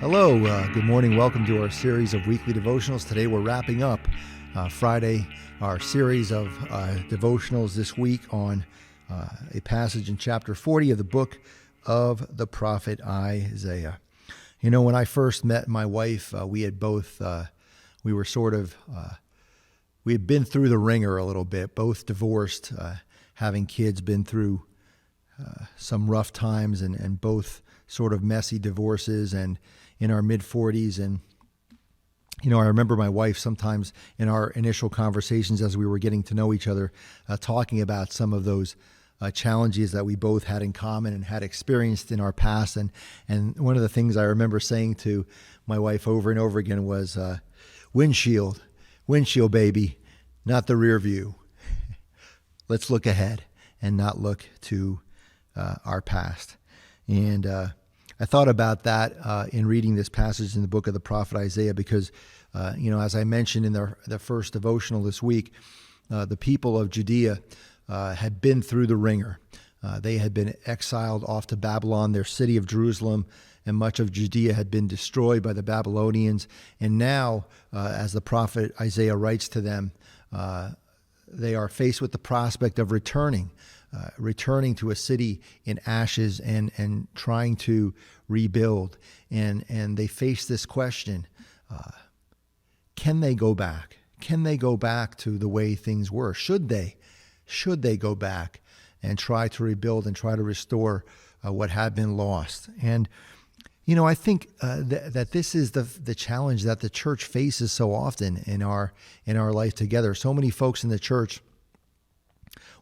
Hello, good morning. Welcome to our series of weekly devotionals. Today we're wrapping up Friday, our series of devotionals this week on a passage in chapter 40 of the book of the prophet Isaiah. You know, when I first met my wife, we had both, we had been through the ringer a little bit, both divorced, having kids, been through some rough times and both sort of messy divorces and in our mid-40s. And, you know, I remember my wife sometimes in our initial conversations as we were getting to know each other, talking about some of those challenges that we both had in common and had experienced in our past. And one of the things I remember saying to my wife over and over again was, windshield baby, not the rear view. Let's look ahead and not look to our past. And I thought about that in reading this passage in the book of the prophet Isaiah because, as I mentioned in the first devotional this week, the people of Judea had been through the ringer. They had been exiled off to Babylon. Their city of Jerusalem and much of Judea had been destroyed by the Babylonians. And now, as the prophet Isaiah writes to them, they are faced with the prospect of returning to a city in ashes and trying to rebuild. And they face this question, can they go back? Can they go back to the way things were? Should they go back and try to rebuild and try to restore what had been lost? And, you know, I think that this is the challenge that the church faces so often in our life together. So many folks in the church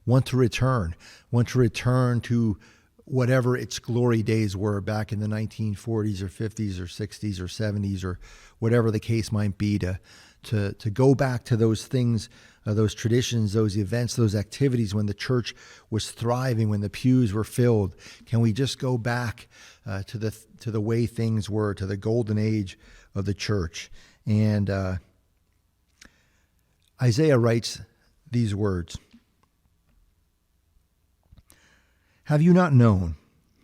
want to return to whatever its glory days were back in the 1940s or 50s or 60s or 70s or whatever the case might be, to go back to those things, those traditions, those events, those activities when the church was thriving, when the pews were filled. Can we just go back to the way things were, to the golden age of the church? And Isaiah writes these words. Have you not known?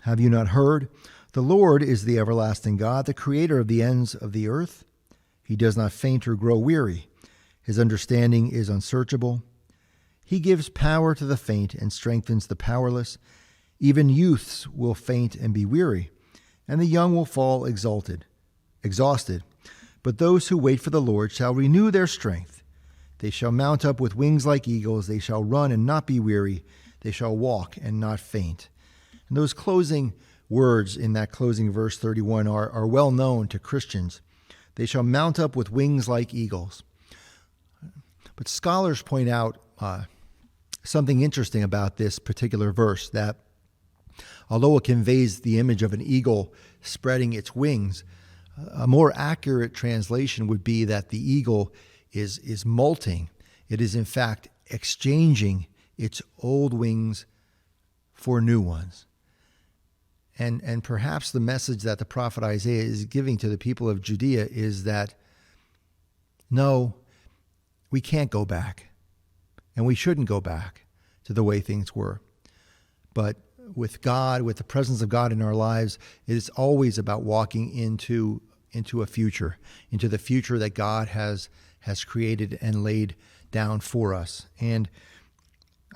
Have you not heard? The Lord is the everlasting God, the creator of the ends of the earth. He does not faint or grow weary. His understanding is unsearchable. He gives power to the faint and strengthens the powerless. Even youths will faint and be weary, and the young will fall exhausted. But those who wait for the Lord shall renew their strength. They shall mount up with wings like eagles. They shall run and not be weary. They shall walk and not faint. And those closing words in that closing verse 31 are well known to Christians. They shall mount up with wings like eagles. But scholars point out something interesting about this particular verse, that although it conveys the image of an eagle spreading its wings, a more accurate translation would be that the eagle is molting. It is in fact exchanging its old wings for new ones. And perhaps the message that the prophet Isaiah is giving to the people of Judea is that, no, we can't go back, and we shouldn't go back to the way things were. But with God, with the presence of God in our lives, it is always about walking into a future, into the future that God has created and laid down for us. And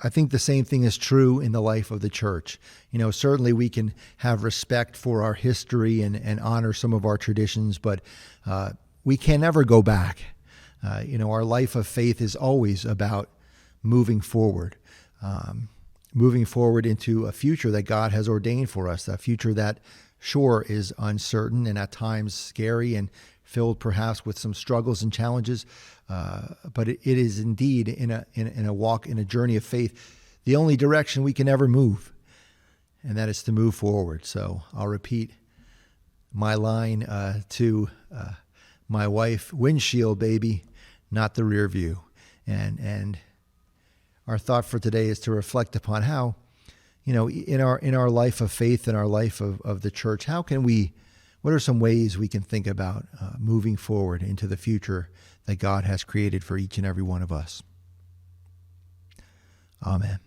I think the same thing is true in the life of the church. You know, certainly we can have respect for our history and honor some of our traditions, but we can never go back. Our life of faith is always about moving forward into a future that God has ordained for us, a future that sure is uncertain and at times scary and filled perhaps with some struggles and challenges, but it is indeed in a walk, in a journey of faith, the only direction we can ever move, and that is to move forward. So I'll repeat my line to my wife: windshield, baby, not the rear view. And our thought for today is to reflect upon how, in our life of faith and our life of the church, what are some ways we can think about moving forward into the future that God has created for each and every one of us? Amen.